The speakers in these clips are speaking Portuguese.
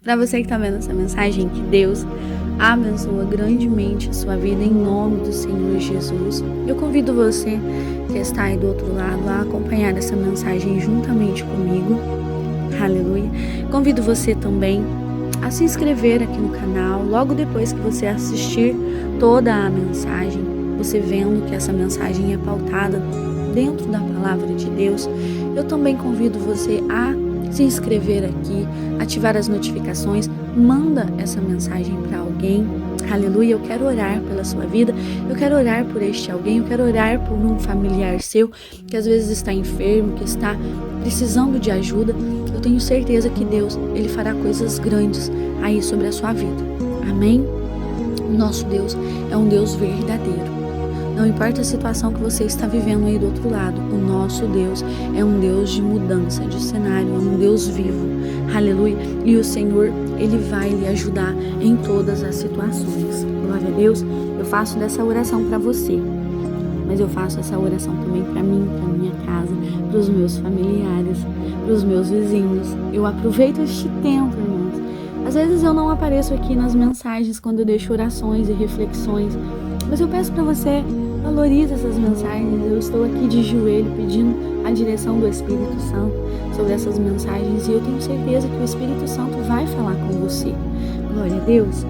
Para você que está vendo essa mensagem, que Deus abençoa grandemente a sua vida em nome do Senhor Jesus. Eu convido você que está aí do outro lado a acompanhar essa mensagem juntamente comigo. Aleluia. Convido você também a se inscrever aqui no canal. Logo depois que você assistir toda a mensagem, você vendo que essa mensagem é pautada dentro da palavra de Deus, eu também convido você a se inscrever aqui, ativar as notificações, manda essa mensagem para alguém. Aleluia, eu quero orar pela sua vida, eu quero orar por este alguém, eu quero orar por um familiar seu que às vezes está enfermo, que está precisando de ajuda. Eu tenho certeza que Deus, Ele fará coisas grandes aí sobre a sua vida. Amém? O nosso Deus é um Deus verdadeiro. Não importa a situação que você está vivendo aí do outro lado, o nosso Deus é um Deus de mudança de cenário, é um Deus vivo. Aleluia. E o Senhor, Ele vai lhe ajudar em todas as situações. Glória a Deus. Eu faço dessa oração para você, mas eu faço essa oração também para mim, para minha casa, para os meus familiares, para os meus vizinhos. Eu aproveito este tempo, irmãos. Às vezes eu não apareço aqui nas mensagens quando eu deixo orações e reflexões, mas eu peço para você, valorize essas mensagens. Eu estou aqui de joelho pedindo a direção do Espírito Santo sobre essas mensagens e eu tenho certeza que o Espírito Santo vai falar com você. Glória a Deus.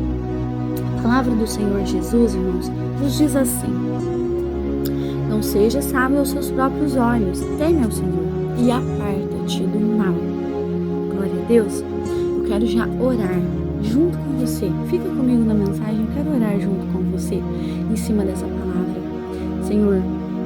A palavra do Senhor Jesus, irmãos, nos diz assim: não seja sábio aos seus próprios olhos, teme ao Senhor e aparta-te do mal. Glória a Deus. Eu quero já orar junto com você. Fica comigo na mensagem, eu quero orar junto com você em cima dessa palavra. Senhor,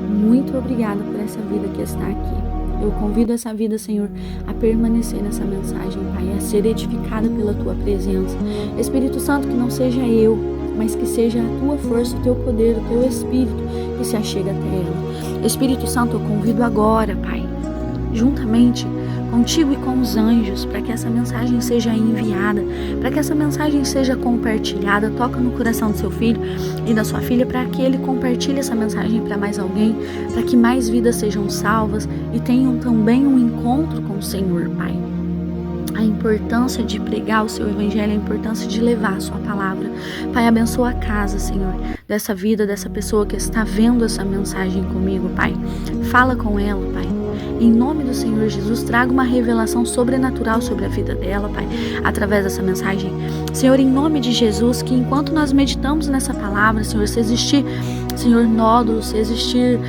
muito obrigada por essa vida que está aqui. Eu convido essa vida, Senhor, a permanecer nessa mensagem, Pai, a ser edificada pela Tua presença. Espírito Santo, que não seja eu, mas que seja a Tua força, o Teu poder, o Teu Espírito que se achega até ela. Espírito Santo, eu convido agora, Pai, juntamente contigo e com os anjos, para que essa mensagem seja enviada, para que essa mensagem seja compartilhada. Toca no coração do seu filho e da sua filha, para que ele compartilhe essa mensagem para mais alguém, para que mais vidas sejam salvas e tenham também um encontro com o Senhor, Pai. A importância de pregar o seu evangelho, a importância de levar a sua palavra. Pai, abençoa a casa, Senhor, dessa vida, dessa pessoa que está vendo essa mensagem comigo, Pai. Fala com ela, Pai. Em nome do Senhor Jesus, traga uma revelação sobrenatural sobre a vida dela, Pai, através dessa mensagem. Senhor, em nome de Jesus, que enquanto nós meditamos nessa palavra, Senhor, se existir, Senhor, nódulos, se existir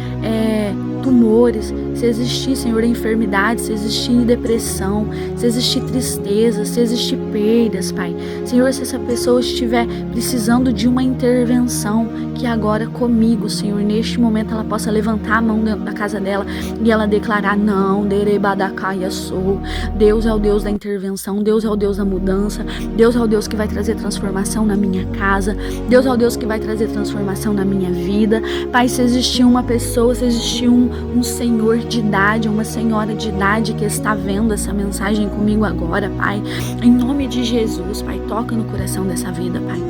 tumores, se existir, Senhor, enfermidade, se existir depressão, se existir tristeza, se existir perdas, Pai. Senhor, se essa pessoa estiver precisando de uma intervenção, que agora comigo, Senhor, neste momento ela possa levantar a mão dentro da casa dela e ela declarar: não, derebadacaia sou. Deus é o Deus da intervenção, Deus é o Deus da mudança, Deus é o Deus que vai trazer transformação na minha casa, Deus é o Deus que vai trazer transformação na minha vida. Pai, se existir uma pessoa, se existir um senhor de idade, uma senhora de idade que está vendo essa mensagem comigo agora, Pai, em nome de Jesus, Pai, toca no coração dessa vida, Pai.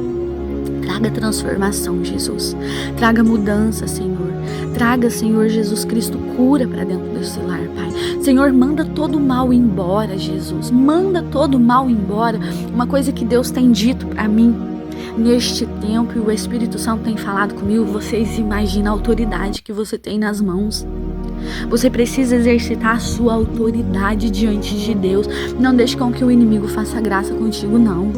Traga transformação, Jesus. Traga mudança, Senhor. Traga, Senhor Jesus Cristo, cura para dentro desse lar, Pai. Senhor, manda todo o mal embora, Jesus. Manda todo o mal embora. Uma coisa que Deus tem dito para mim neste tempo, e o Espírito Santo tem falado comigo: vocês imaginam a autoridade que você tem nas mãos. Você precisa exercitar a sua autoridade diante de Deus. Não deixe com que o inimigo faça graça contigo, não.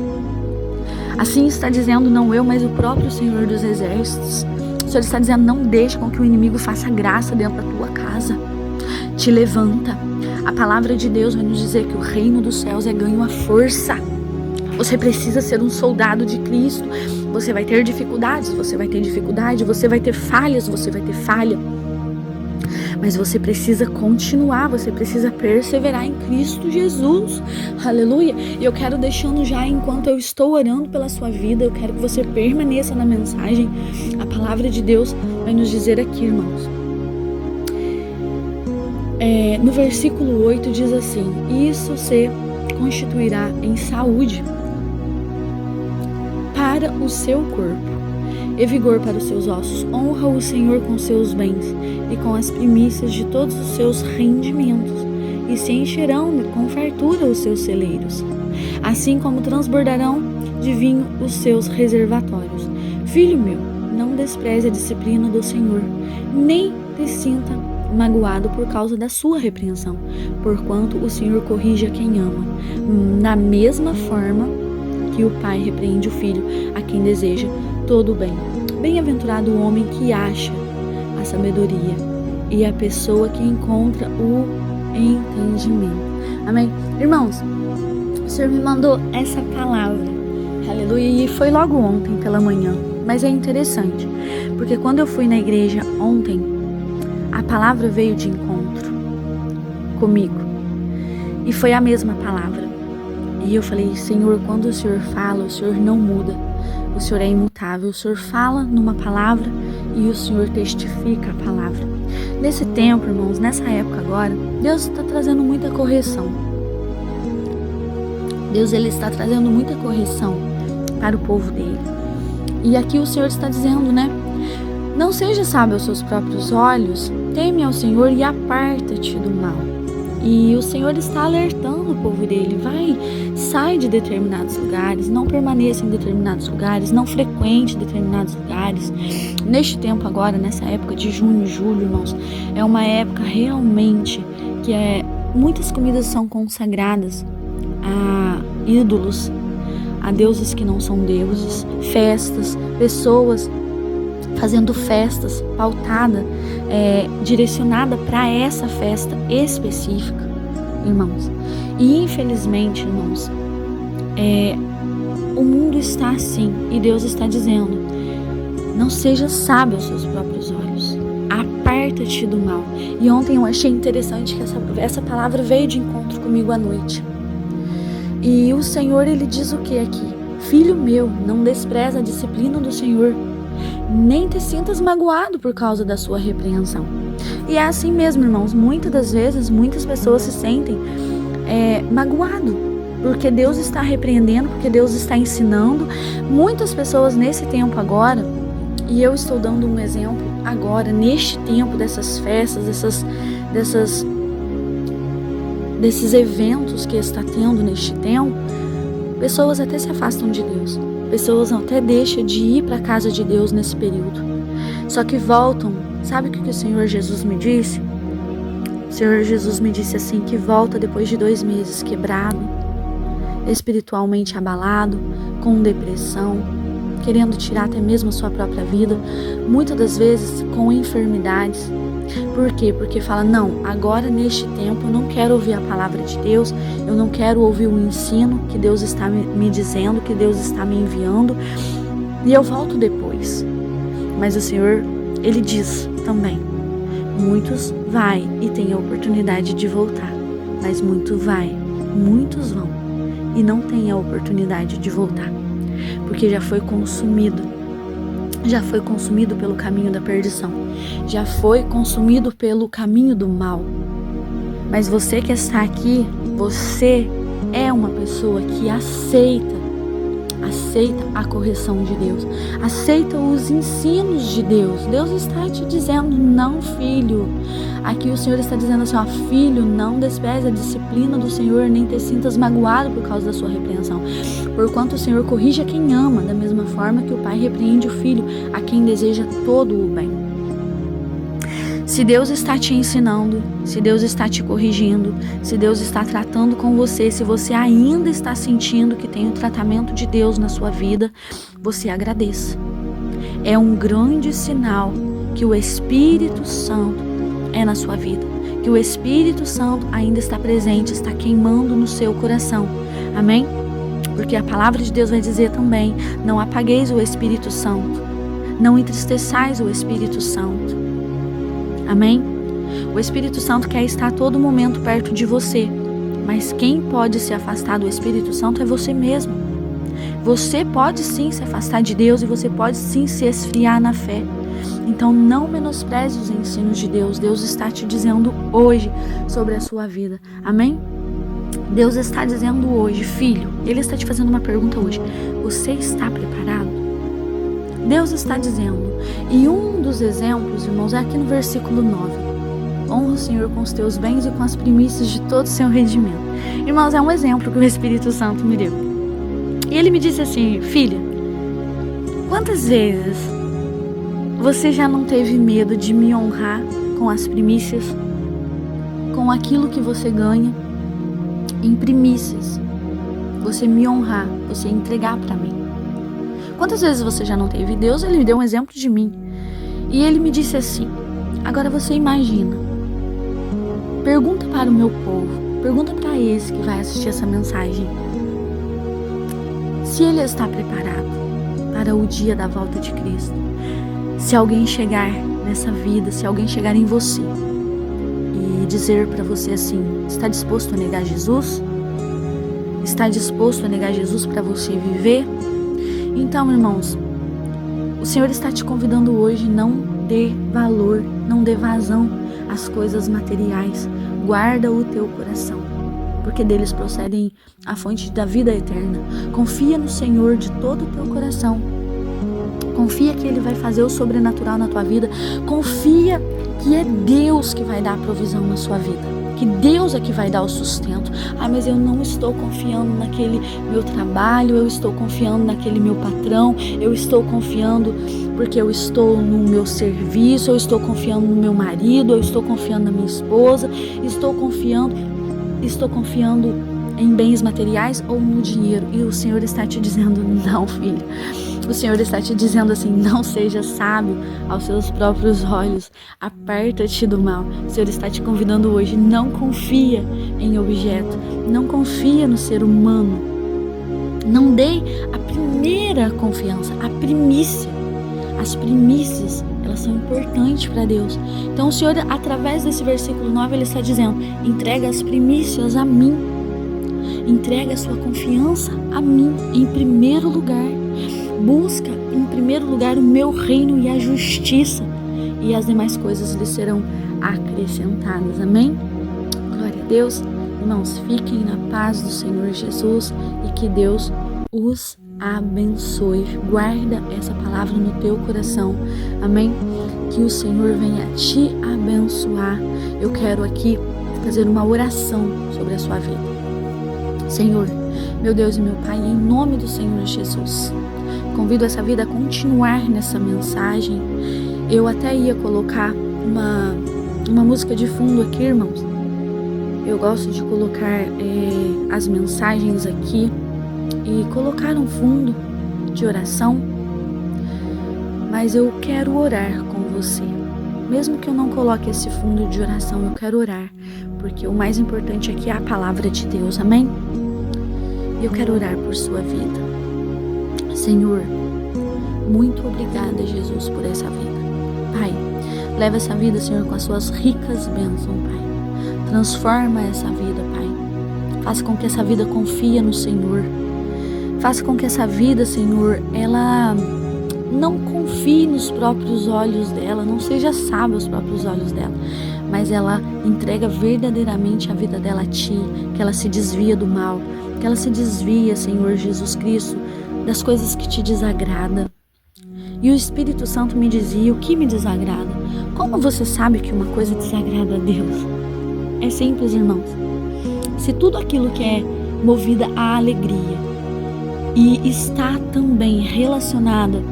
Assim está dizendo não eu, mas o próprio Senhor dos Exércitos. O Senhor está dizendo: não deixe com que o inimigo faça graça dentro da tua casa. Te levanta. A palavra de Deus vai nos dizer que o reino dos céus é ganho à força. Você precisa ser um soldado de Cristo. Você vai ter dificuldades, você vai ter dificuldade, você vai ter falhas, você vai ter falha. Mas você precisa continuar, você precisa perseverar em Cristo Jesus. Aleluia. E eu quero deixando já, enquanto eu estou orando pela sua vida, eu quero que você permaneça na mensagem. A palavra de Deus vai nos dizer aqui, irmãos. No versículo 8 diz assim: isso se constituirá em saúde para o seu corpo e vigor para os seus ossos. Honra o Senhor com seus bens e com as primícias de todos os seus rendimentos, e se encherão com fartura os seus celeiros. assim como transbordarão de vinho os seus reservatórios. Filho meu, não despreze a disciplina do Senhor, nem te sinta magoado por causa da sua repreensão, porquanto o Senhor corrige a quem ama, da mesma forma que o pai repreende o filho a quem deseja todo o bem. Bem-aventurado o homem que acha a sabedoria e a pessoa que encontra o entendimento. Amém? Irmãos, o Senhor me mandou essa palavra, aleluia, e foi logo ontem pela manhã, mas é interessante, porque quando eu fui na igreja ontem, a palavra veio de encontro comigo, e foi a mesma palavra, e eu falei, Senhor, quando o Senhor fala, o Senhor não muda, o Senhor é imutável, o Senhor fala numa palavra e o Senhor testifica a palavra. Nesse tempo, irmãos, nessa época agora, Deus está trazendo muita correção. Deus, Ele está trazendo muita correção para o povo dele. E aqui o Senhor está dizendo, né? Não seja sábio aos seus próprios olhos, teme ao Senhor e aparta-te do mal. E o Senhor está alertando o povo dele, sai de determinados lugares, não permaneça em determinados lugares, não frequente determinados lugares. Neste tempo agora, nessa época de junho e julho, irmãos, é uma época realmente que muitas comidas são consagradas a ídolos, a deuses que não são deuses, festas, pessoas fazendo festas pautada, direcionada para essa festa específica, irmãos. E infelizmente, irmãos, o mundo está assim e Deus está dizendo, não seja sábio aos seus próprios olhos, aparta-te do mal. E ontem eu achei interessante que essa palavra veio de encontro comigo à noite. E o Senhor, Ele diz o que aqui? Filho meu, não despreza a disciplina do Senhor, nem te sintas magoado por causa da sua repreensão. E é assim mesmo, irmãos, muitas das vezes, muitas pessoas se sentem magoado, porque Deus está repreendendo, porque Deus está ensinando. Muitas pessoas nesse tempo agora, e eu estou dando um exemplo agora, neste tempo dessas festas, desses eventos que está tendo neste tempo, pessoas até se afastam de Deus. Pessoas até deixam de ir para a casa de Deus nesse período. Só que voltam. Sabe o que o Senhor Jesus me disse? O Senhor Jesus me disse assim, que volta depois de 2 meses quebrado, espiritualmente abalado, com depressão, querendo tirar até mesmo a sua própria vida, muitas das vezes com enfermidades. Por quê? Porque fala, não, agora neste tempo eu não quero ouvir a palavra de Deus, eu não quero ouvir o ensino que Deus está me dizendo, que Deus está me enviando, e eu volto depois. Mas o Senhor, Ele diz também, muitos vai e tem a oportunidade de voltar, mas muitos vão e não tem a oportunidade de voltar, porque já foi consumido pelo caminho da perdição, já foi consumido pelo caminho do mal. Mas você que está aqui, você é uma pessoa que aceita a correção de Deus, aceita os ensinos de Deus. Deus está te dizendo, não, filho. Aqui o Senhor está dizendo assim, filho, não despreze a disciplina do Senhor, nem te sintas magoado por causa da sua repreensão. Porquanto o Senhor corrige a quem ama, da mesma forma que o pai repreende o filho, a quem deseja todo o bem. Se Deus está te ensinando, se Deus está te corrigindo, se Deus está tratando com você, se você ainda está sentindo que tem o tratamento de Deus na sua vida, você agradeça. É um grande sinal que o Espírito Santo é na sua vida, que o Espírito Santo ainda está presente, está queimando no seu coração. Amém? Porque a palavra de Deus vai dizer também, não apagueis o Espírito Santo, não entristeçais o Espírito Santo. Amém? O Espírito Santo quer estar a todo momento perto de você, mas quem pode se afastar do Espírito Santo é você mesmo. Você pode sim se afastar de Deus e você pode sim se esfriar na fé. Então não menospreze os ensinos de Deus. Deus está te dizendo hoje sobre a sua vida. Amém? Deus está dizendo hoje, filho, Ele está te fazendo uma pergunta hoje. Você está preparado? Deus está dizendo. E um dos exemplos, irmãos, é aqui no versículo 9. Honra o Senhor com os teus bens e com as primícias de todo o seu rendimento. Irmãos, é um exemplo que o Espírito Santo me deu. E ele me disse assim: filha, quantas vezes você já não teve medo de me honrar com as primícias, com aquilo que você ganha em primícias? Você me honrar, você entregar para mim. Quantas vezes você já não teve? Deus, ele me deu um exemplo de mim. E ele me disse assim: agora você imagina, pergunta para o meu povo, pergunta para esse que vai assistir essa mensagem, se ele está preparado para o dia da volta de Cristo. Se alguém chegar nessa vida, se alguém chegar em você e dizer para você assim: está disposto a negar Jesus? Está disposto a negar Jesus para você viver? Então, irmãos, o Senhor está te convidando hoje: não dê valor, não dê vazão às coisas materiais. Guarda o teu coração, porque deles procedem a fonte da vida eterna. Confia no Senhor de todo o teu coração. Confia que Ele vai fazer o sobrenatural na tua vida. Confia que é Deus que vai dar a provisão na sua vida, que Deus é que vai dar o sustento. Mas eu não estou confiando naquele meu trabalho, eu estou confiando naquele meu patrão, eu estou confiando porque eu estou no meu serviço, eu estou confiando no meu marido, eu estou confiando na minha esposa, estou confiando em bens materiais ou no dinheiro. E o Senhor está te dizendo: não, filho. O Senhor está te dizendo assim: não seja sábio aos seus próprios olhos, aparta-te do mal. O Senhor está te convidando hoje: não confia em objeto, não confia no ser humano, não dê a primeira confiança, a primícia. As primícias, elas são importantes para Deus. Então o Senhor, através desse versículo 9, Ele está dizendo: entrega as primícias a mim, entrega a sua confiança a mim em primeiro lugar. Busca em primeiro lugar o meu reino e a justiça, e as demais coisas lhe serão acrescentadas. Amém? Glória a Deus. Irmãos, fiquem na paz do Senhor Jesus e que Deus os abençoe. Guarda essa palavra no teu coração. Amém? Que o Senhor venha te abençoar. Eu quero aqui fazer uma oração sobre a sua vida. Senhor, meu Deus e meu Pai, em nome do Senhor Jesus, convido essa vida a continuar nessa mensagem. Eu até ia colocar uma música de fundo aqui, irmãos. Eu gosto de colocar as mensagens aqui e colocar um fundo de oração. Mas eu quero orar com você. Mesmo que eu não coloque esse fundo de oração, eu quero orar, porque o mais importante aqui é a palavra de Deus. Amém? E eu quero orar por sua vida. Senhor, muito obrigada, Jesus, por essa vida. Pai, leva essa vida, Senhor, com as suas ricas bênçãos, Pai. Transforma essa vida, Pai. Faça com que essa vida confie no Senhor. Faça com que essa vida, Senhor, ela não confie nos próprios olhos dela, não seja sábia aos próprios olhos dela, mas ela entrega verdadeiramente a vida dela a Ti, que ela se desvia do mal, que ela se desvia, Senhor Jesus Cristo, das coisas que Te desagrada. E o Espírito Santo me dizia: o que me desagrada? Como você sabe que uma coisa desagrada a Deus? É simples, irmãos. Se tudo aquilo que é movida à alegria e está também relacionada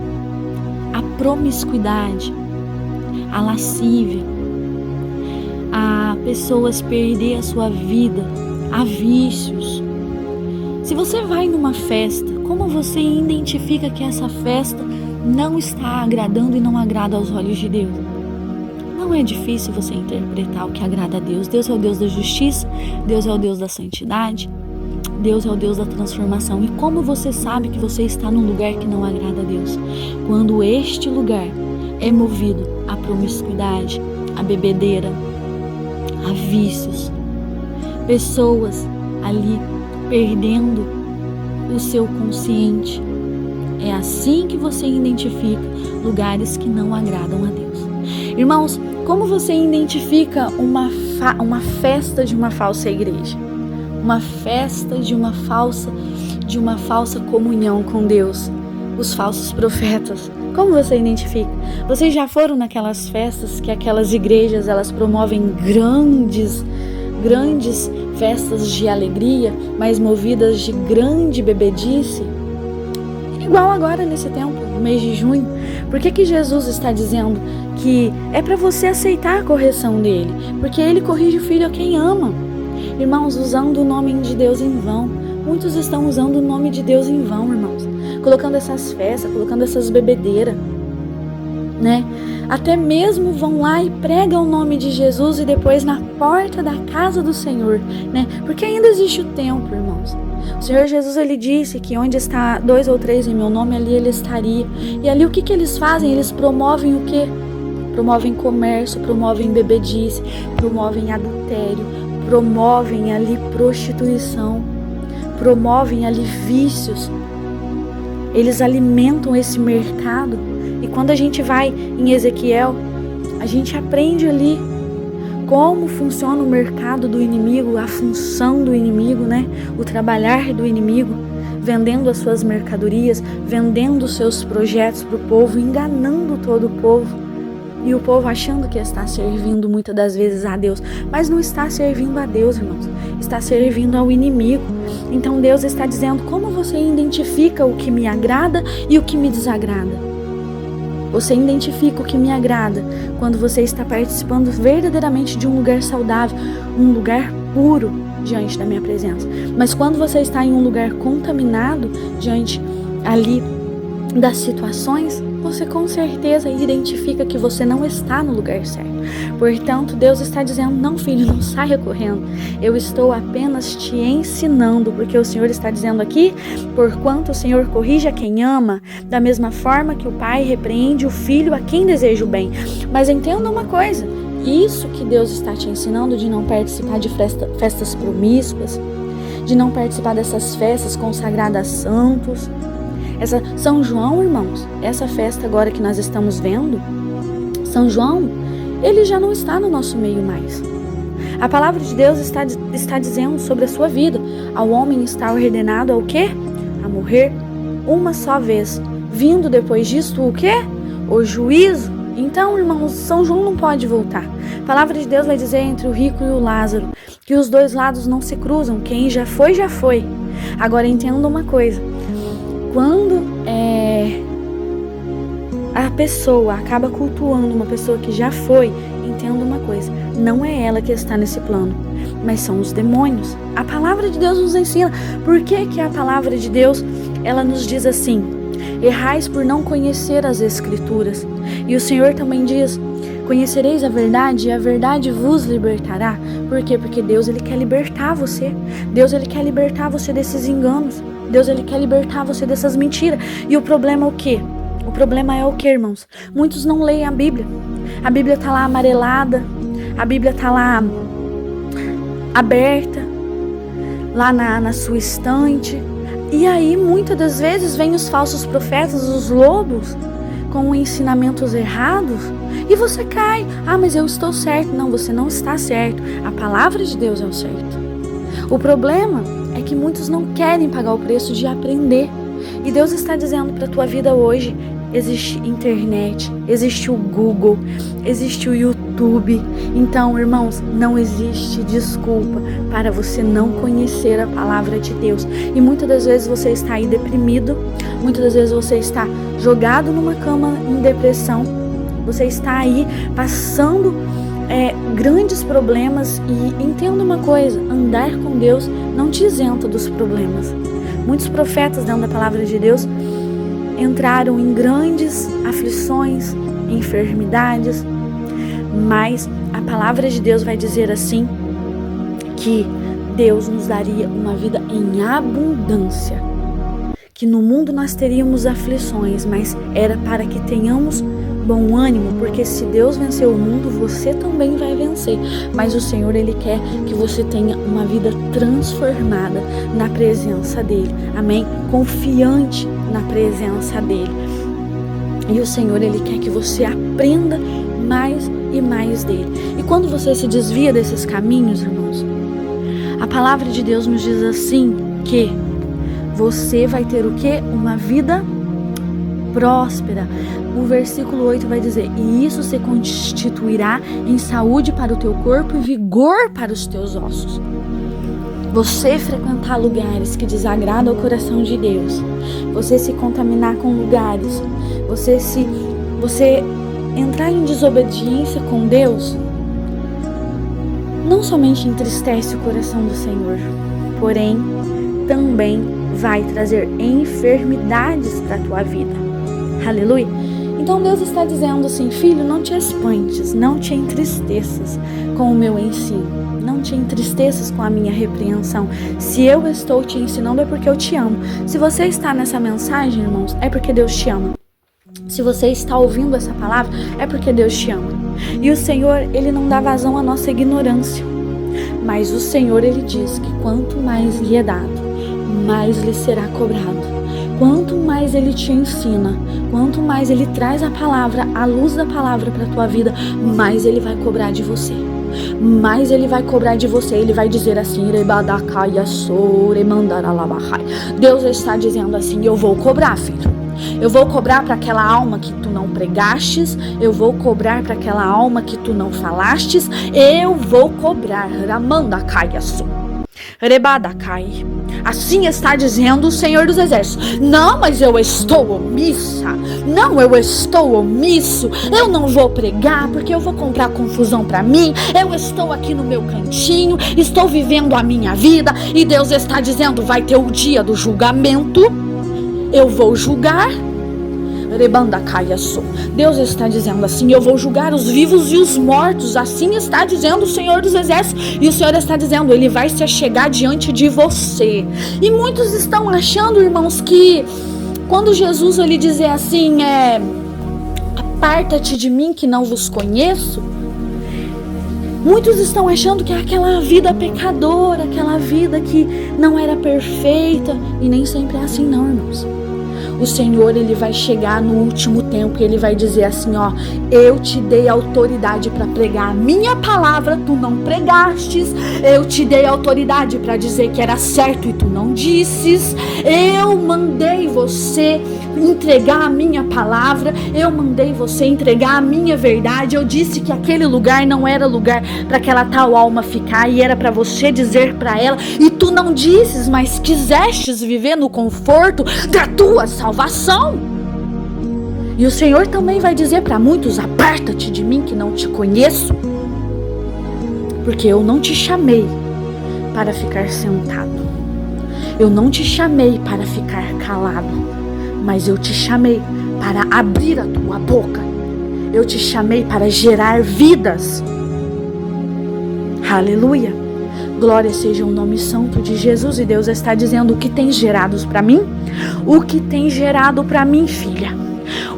à promiscuidade, à lascívia, a pessoas perder a sua vida, a vícios. Se você vai numa festa, como você identifica que essa festa não está agradando e não agrada aos olhos de Deus? Não é difícil você interpretar o que agrada a Deus. Deus é o Deus da justiça, Deus é o Deus da santidade, Deus é o Deus da transformação. E como você sabe que você está num lugar que não agrada a Deus? Quando este lugar é movido à promiscuidade, à bebedeira, a vícios, pessoas ali perdendo o seu consciente. É assim que você identifica lugares que não agradam a Deus. Irmãos, como você identifica uma festa de uma falsa igreja? Uma festa de uma falsa comunhão com Deus? Os falsos profetas. Como você identifica? Vocês já foram naquelas festas que aquelas igrejas elas promovem grandes festas de alegria, mas movidas de grande bebedice? Igual agora nesse tempo, no mês de junho. Por que Jesus está dizendo que é para você aceitar a correção dele? Porque ele corrige o filho a quem ama. Irmãos, usando o nome de Deus em vão. Muitos estão usando o nome de Deus em vão, irmãos. Colocando essas festas, colocando essas bebedeiras, né? Até mesmo vão lá e pregam o nome de Jesus e depois na porta da casa do Senhor, né? Porque ainda existe o templo, irmãos. O Senhor Jesus, ele disse que onde está 2 ou 3 em meu nome, ali ele estaria. E ali o que eles fazem? Eles promovem o quê? Promovem comércio, promovem bebedice, promovem adultério, promovem ali prostituição, promovem ali vícios. Eles alimentam esse mercado. E quando a gente vai em Ezequiel, a gente aprende ali como funciona o mercado do inimigo, a função do inimigo, né? O trabalhar do inimigo, vendendo as suas mercadorias, vendendo os seus projetos para o povo, enganando todo o povo. E o povo achando que está servindo muitas das vezes a Deus, mas não está servindo a Deus, irmãos. Está servindo ao inimigo. Então Deus está dizendo: como você identifica o que me agrada e o que me desagrada? Você identifica o que me agrada quando você está participando verdadeiramente de um lugar saudável, um lugar puro diante da minha presença. Mas quando você está em um lugar contaminado diante ali das situações, você com certeza identifica que você não está no lugar certo. Portanto, Deus está dizendo: não, filho, não saia correndo. Eu estou apenas te ensinando, porque o Senhor está dizendo aqui: porquanto o Senhor corrige a quem ama, da mesma forma que o pai repreende o filho a quem deseja o bem. Mas entenda uma coisa, isso que Deus está te ensinando de não participar de festas promíscuas, de não participar dessas festas consagradas a santos. São João, irmãos, essa festa agora que nós estamos vendo, São João, ele já não está no nosso meio mais. A palavra de Deus está dizendo sobre a sua vida: ao homem está ordenado ao quê? A morrer uma só vez. Vindo depois disto o quê? O juízo. Então, irmãos, São João não pode voltar. A palavra de Deus vai dizer entre o rico e o Lázaro que os dois lados não se cruzam. Quem já foi, já foi. Agora entenda uma coisa. Quando a pessoa acaba cultuando uma pessoa que já foi, entenda uma coisa: não é ela que está nesse plano, mas são os demônios. A palavra de Deus nos ensina. Por que a palavra de Deus ela nos diz assim: errais por não conhecer as Escrituras? E o Senhor também diz: conhecereis a verdade e a verdade vos libertará. Por quê? Porque Deus ele quer libertar você. Deus ele quer libertar você desses enganos. Deus ele quer libertar você dessas mentiras. E o problema é o quê? O problema é o quê, irmãos? Muitos não leem a Bíblia. A Bíblia está lá amarelada. A Bíblia está lá aberta. Lá na sua estante. E aí, muitas das vezes, vêm os falsos profetas, os lobos, com ensinamentos errados. E você cai. Ah, mas eu estou certo. Não, você não está certo. A palavra de Deus é o certo. O problema é que muitos não querem pagar o preço de aprender. E Deus está dizendo para a tua vida hoje: existe internet, existe o Google, existe o YouTube. Então, irmãos, não existe desculpa para você não conhecer a palavra de Deus. E muitas das vezes você está aí deprimido, muitas das vezes você está jogado numa cama em depressão, você está aí passando grandes problemas. E entenda uma coisa: andar com Deus não te isenta dos problemas. Muitos profetas dentro da palavra de Deus entraram em grandes aflições, enfermidades, mas a palavra de Deus vai dizer assim, que Deus nos daria uma vida em abundância, que no mundo nós teríamos aflições, mas era para que tenhamos bom ânimo, porque se Deus venceu o mundo, você também vai vencer. Mas o Senhor, Ele quer que você tenha uma vida transformada na presença dEle, amém? Confiante na presença dEle. E o Senhor, Ele quer que você aprenda mais e mais dEle. E quando você se desvia desses caminhos, irmãos, a palavra de Deus nos diz assim, que você vai ter o quê? Uma vida próspera. O versículo 8 vai dizer: e isso se constituirá em saúde para o teu corpo e vigor para os teus ossos. Você frequentar lugares que desagradam o coração de Deus, você se contaminar com lugares, você entrar em desobediência com Deus, não somente entristece o coração do Senhor, porém também vai trazer enfermidades para a tua vida. Aleluia! Então Deus está dizendo assim: filho, não te espantes, não te entristeças com o meu ensino. Não te entristeças com a minha repreensão. Se eu estou te ensinando é porque eu te amo. Se você está nessa mensagem, irmãos, é porque Deus te ama. Se você está ouvindo essa palavra, é porque Deus te ama. E o Senhor, Ele não dá vazão à nossa ignorância. Mas o Senhor, Ele diz que quanto mais lhe é dado, mais lhe será cobrado. Quanto mais Ele te ensina, quanto mais Ele traz a palavra, a luz da palavra para a tua vida, mais Ele vai cobrar de você. Mas Ele vai cobrar de você. Ele vai dizer assim: Deus está dizendo assim: eu vou cobrar, filho. Eu vou cobrar para aquela alma que tu não pregastes. Eu vou cobrar para aquela alma que tu não falastes. Eu vou cobrar. Assim está dizendo o Senhor dos Exércitos. Não, mas eu estou omissa. Não, eu estou omisso. Eu não vou pregar porque eu vou comprar confusão para mim. Eu estou aqui no meu cantinho, estou vivendo a minha vida. E Deus está dizendo: vai ter o dia do julgamento. Eu vou julgar. Deus está dizendo assim: eu vou julgar os vivos e os mortos. Assim está dizendo o Senhor dos Exércitos. E o Senhor está dizendo: Ele vai se achegar diante de você. E muitos estão achando, irmãos, que quando Jesus ele dizer assim, aparta-te de mim que não vos conheço, muitos estão achando que é aquela vida pecadora, aquela vida que não era perfeita. E nem sempre é assim não, irmãos. O Senhor, Ele vai chegar no último tempo e Ele vai dizer assim, ó: eu te dei autoridade para pregar a minha palavra, tu não pregastes. Eu te dei autoridade para dizer que era certo e tu não disses. Eu mandei você entregar a minha palavra, eu mandei você entregar a minha verdade. Eu disse que aquele lugar não era lugar para aquela tal alma ficar, e era para você dizer para ela, e tu não disses, mas quisestes viver no conforto da tua salvação. E o Senhor também vai dizer para muitos: aparta-te de mim que não te conheço, porque eu não te chamei para ficar sentado, eu não te chamei para ficar calado, mas eu te chamei para abrir a tua boca. Eu te chamei para gerar vidas. Aleluia. Glória seja o nome santo de Jesus. E Deus está dizendo: o que tem gerado para mim? O que tem gerado para mim, filha?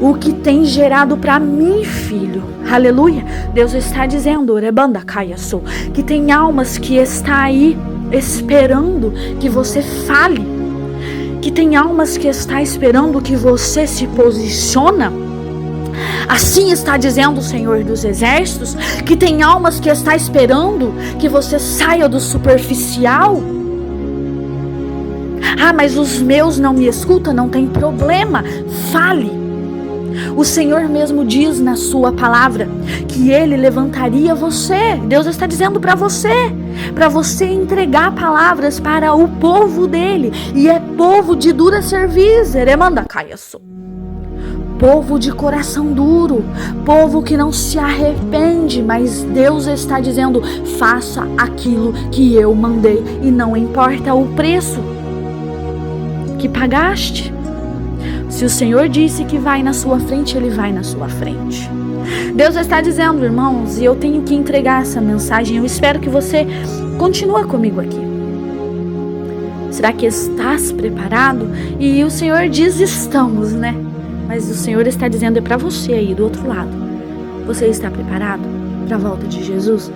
O que tem gerado para mim, filho? Aleluia. Deus está dizendo, que tem almas que está aí esperando que você fale, que tem almas que está esperando que você se posiciona. Assim está dizendo o Senhor dos Exércitos, que tem almas que está esperando que você saia do superficial. Ah, mas os meus não me escutam, não tem problema, fale. O Senhor mesmo diz na sua palavra que Ele levantaria você. Deus está dizendo para você entregar palavras para o povo dele. E é povo de dura cerviz, povo de coração duro, povo que não se arrepende. Mas Deus está dizendo: faça aquilo que eu mandei, e não importa o preço que pagaste. Se o Senhor disse que vai na sua frente, Ele vai na sua frente. Deus está dizendo, irmãos, e eu tenho que entregar essa mensagem. Eu espero que você continue comigo aqui. Será que estás preparado? E o Senhor diz: estamos, né? Mas o Senhor está dizendo é para você aí do outro lado. Você está preparado para a volta de Jesus?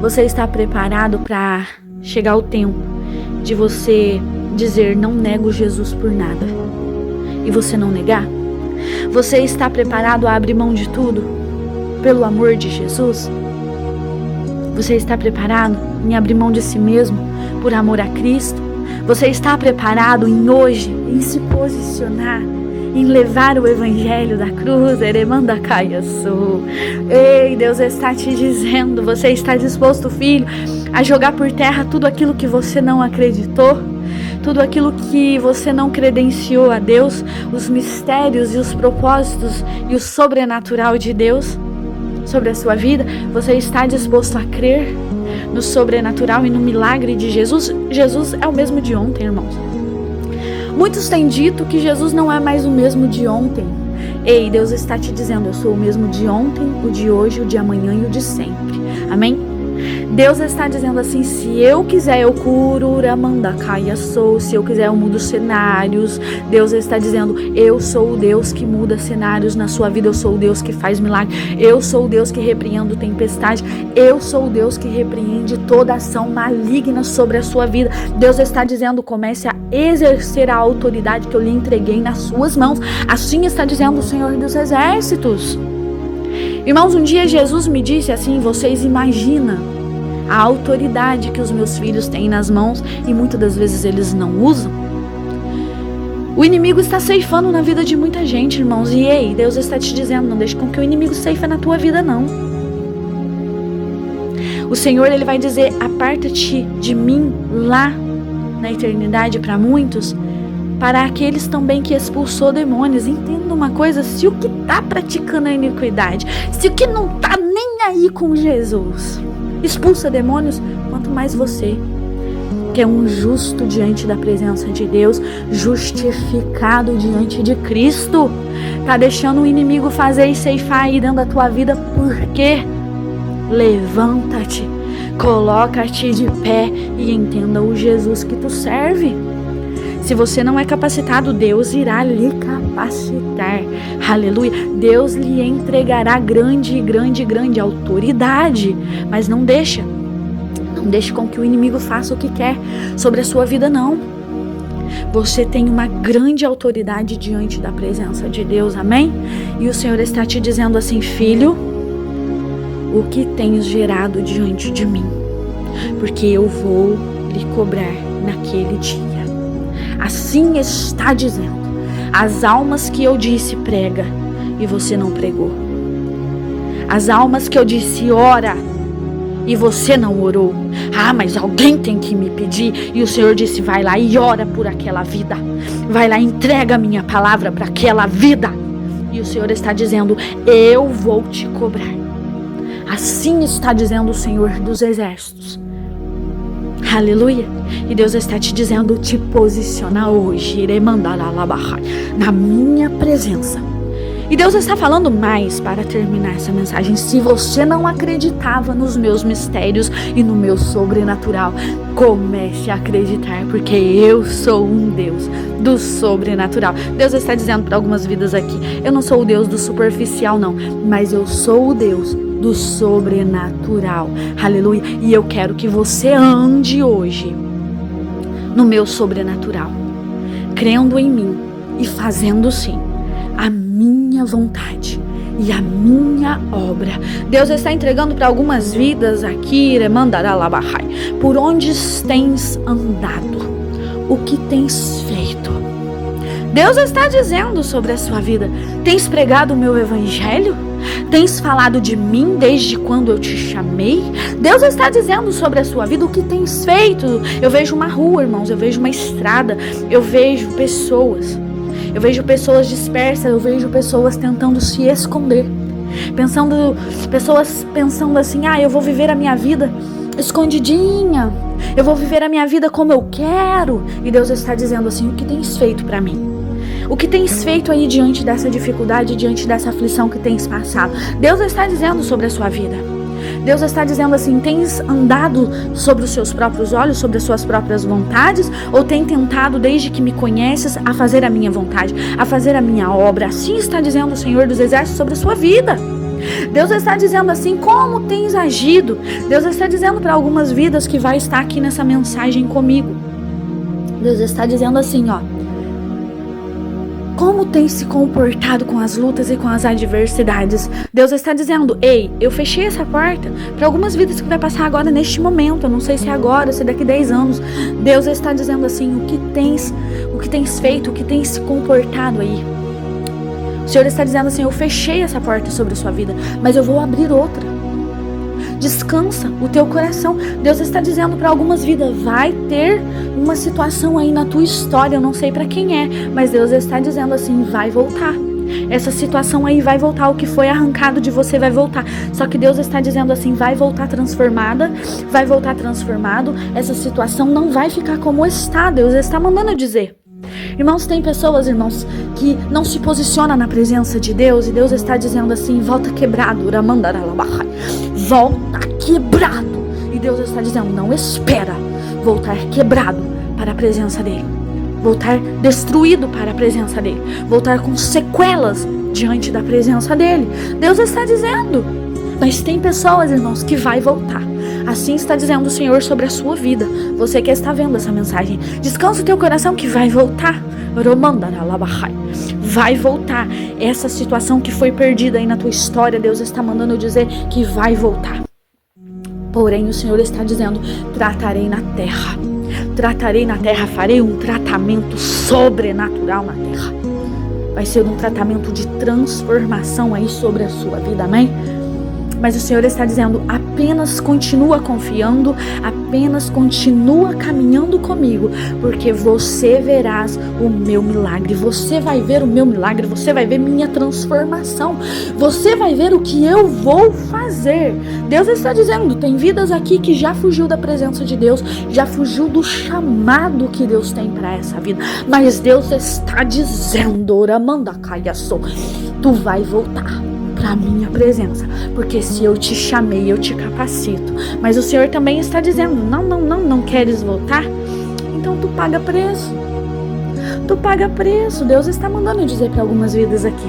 Você está preparado para chegar o tempo de você dizer: não nego Jesus por nada, e você não negar? Você está preparado a abrir mão de tudo pelo amor de Jesus? Você está preparado em abrir mão de si mesmo por amor a Cristo? Você está preparado em hoje em se posicionar em levar o evangelho da cruz. Eremanda caia sul. Ei, Deus está te dizendo, você está disposto, filho, a jogar por terra tudo aquilo que você não acreditou, tudo aquilo que você não credenciou a Deus, os mistérios e os propósitos e o sobrenatural de Deus sobre a sua vida? Você está disposto a crer no sobrenatural e no milagre de Jesus? Jesus é o mesmo de ontem, irmãos. Muitos têm dito que Jesus não é mais o mesmo de ontem. Ei, Deus está te dizendo, eu sou o mesmo de ontem, o de hoje, o de amanhã e o de sempre. Amém? Deus está dizendo assim, se eu quiser eu curo, Uramanda caia sou, se eu quiser eu mudo cenários. Deus está dizendo, eu sou o Deus que muda cenários na sua vida, eu sou o Deus que faz milagre, eu sou o Deus que repreende tempestade, eu sou o Deus que repreende toda ação maligna sobre a sua vida. Deus está dizendo, comece a exercer a autoridade que eu lhe entreguei nas suas mãos. Assim está dizendo o Senhor dos Exércitos. Irmãos, um dia Jesus me disse assim, vocês imaginam a autoridade que os meus filhos têm nas mãos e muitas das vezes eles não usam? O inimigo está ceifando na vida de muita gente, irmãos, e ei, Deus está te dizendo, não deixe com que o inimigo ceife na tua vida, não. O Senhor, Ele vai dizer, aparta-te de mim lá na eternidade para muitos, para aqueles também que expulsou demônios. Entenda uma coisa, se o que está praticando a iniquidade, se o que não está nem aí com Jesus expulsa demônios, quanto mais você, que é um justo diante da presença de Deus, justificado diante de Cristo, tá deixando o inimigo fazer e ceifar aí dentro da tua vida. Por quê? Levanta-te, coloca-te de pé e entenda o Jesus que tu serve. Se você não é capacitado, Deus irá lhe capacitar. Aleluia. Deus lhe entregará grande autoridade. Mas não deixe com que o inimigo faça o que quer sobre a sua vida, não. Você tem uma grande autoridade diante da presença de Deus, amém? E o Senhor está te dizendo assim, filho, o que tens gerado diante de mim? Porque eu vou lhe cobrar naquele dia. Assim está dizendo, as almas que eu disse prega e você não pregou. As almas que eu disse ora e você não orou. Ah, mas alguém tem que me pedir. E o Senhor disse, vai lá e ora por aquela vida. Vai lá e entrega a minha palavra para aquela vida. E o Senhor está dizendo, eu vou te cobrar. Assim está dizendo o Senhor dos Exércitos. Aleluia. E Deus está te dizendo, te posicionar hoje, na minha presença. E Deus está falando mais para terminar essa mensagem. Se você não acreditava nos meus mistérios e no meu sobrenatural, comece a acreditar, porque eu sou um Deus do sobrenatural. Deus está dizendo para algumas vidas aqui, eu não sou o Deus do superficial não, mas eu sou o Deus do sobrenatural. Aleluia. E eu quero que você ande hoje no meu sobrenatural, crendo em mim e fazendo sim a minha vontade e a minha obra. Deus está entregando para algumas vidas aqui, por onde tens andado, o que tens feito. Deus está dizendo sobre a sua vida, tens pregado o meu evangelho? Tens falado de mim desde quando eu te chamei? Deus está dizendo sobre a sua vida o que tens feito. Eu vejo uma rua, irmãos, eu vejo uma estrada, eu vejo pessoas dispersas, eu vejo pessoas tentando se esconder, pessoas pensando assim, eu vou viver a minha vida escondidinha, eu vou viver a minha vida como eu quero. E Deus está dizendo assim, o que tens feito para mim? O que tens feito aí diante dessa dificuldade, diante dessa aflição que tens passado? Deus está dizendo sobre a sua vida. Deus está dizendo assim, tens andado sobre os seus próprios olhos, sobre as suas próprias vontades? Ou tem tentado, desde que me conheces, a fazer a minha vontade, a fazer a minha obra? Assim está dizendo o Senhor dos Exércitos sobre a sua vida. Deus está dizendo assim, como tens agido? Deus está dizendo para algumas vidas que vai estar aqui nessa mensagem comigo. Deus está dizendo assim, como tem se comportado com as lutas e com as adversidades? Deus está dizendo, ei, eu fechei essa porta para algumas vidas que vai passar agora neste momento. Eu não sei se é agora, se é daqui 10 anos. Deus está dizendo assim, o que tens feito, o que tens se comportado aí? O Senhor está dizendo assim: eu fechei essa porta sobre a sua vida, mas eu vou abrir outra. Descansa o teu coração. Deus está dizendo para algumas vidas: vai ter uma situação aí na tua história, eu não sei para quem é, mas Deus está dizendo assim: vai voltar. Essa situação aí vai voltar, o que foi arrancado de você vai voltar. Só que Deus está dizendo assim: vai voltar transformada, vai voltar transformado. Essa situação não vai ficar como está. Deus está mandando eu dizer. Irmãos, tem pessoas, irmãos, que não se posicionam na presença de Deus, e Deus está dizendo assim: volta quebrado, volta quebrado. E Deus está dizendo: não espera voltar quebrado para a presença dele, voltar destruído para a presença dele, voltar com sequelas diante da presença dele. Deus está dizendo. Mas tem pessoas, irmãos, que vai voltar. Assim está dizendo o Senhor sobre a sua vida. Você que está vendo essa mensagem, descansa o teu coração que vai voltar. Vai voltar. Essa situação que foi perdida aí na tua história, Deus está mandando eu dizer que vai voltar. Porém, o Senhor está dizendo: tratarei na terra. Tratarei na terra, farei um tratamento sobrenatural na terra. Vai ser um tratamento de transformação aí sobre a sua vida, amém? Mas o Senhor está dizendo: apenas continua confiando, apenas continua caminhando comigo, porque você verás o meu milagre, você vai ver o meu milagre, você vai ver minha transformação, você vai ver o que eu vou fazer. Deus está dizendo: tem vidas aqui que já fugiu da presença de Deus, já fugiu do chamado que Deus tem para essa vida, mas Deus está dizendo: tu vai voltar para a minha presença, porque se eu te chamei, eu te capacito. Mas o Senhor também está dizendo: não queres voltar? Então tu paga preço. Tu paga preço. Deus está mandando eu dizer para algumas vidas aqui.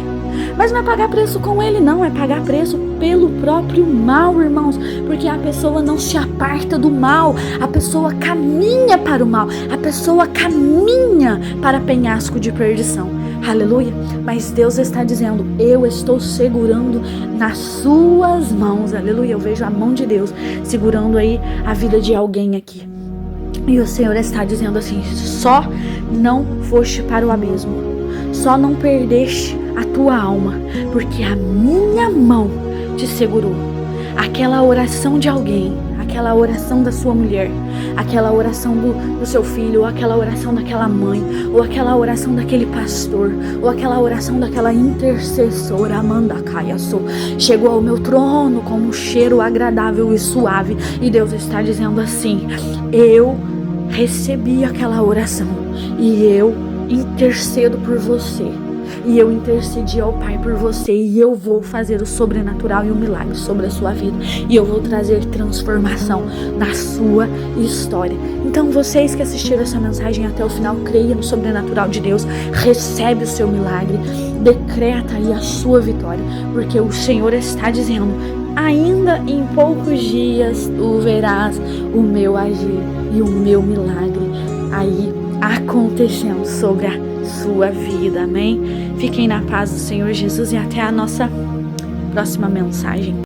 Mas não é pagar preço com Ele, não. É pagar preço pelo próprio mal, irmãos. Porque a pessoa não se aparta do mal. A pessoa caminha para o mal. A pessoa caminha para penhasco de perdição. Aleluia. Mas Deus está dizendo: eu estou segurando nas suas mãos. Aleluia. Eu vejo a mão de Deus segurando aí a vida de alguém aqui. E o Senhor está dizendo assim: só não foste para o abismo, só não perdeste a tua alma, porque a minha mão te segurou. Aquela oração de alguém, aquela oração da sua mulher, aquela oração do seu filho, ou aquela oração daquela mãe, ou aquela oração daquele pastor, ou aquela oração daquela intercessora, Amanda Caiaçou, chegou ao meu trono como um cheiro agradável e suave. E Deus está dizendo assim: eu recebi aquela oração e eu intercedo por você. E eu intercedi ao Pai por você, e eu vou fazer o sobrenatural e o milagre sobre a sua vida, e eu vou trazer transformação na sua história. Então vocês que assistiram essa mensagem até o final, creia no sobrenatural de Deus, recebe o seu milagre, decreta aí a sua vitória, porque o Senhor está dizendo: ainda em poucos dias tu verás o meu agir e o meu milagre aí acontecendo sobre a sua vida, amém? Fiquem na paz do Senhor Jesus e até a nossa próxima mensagem.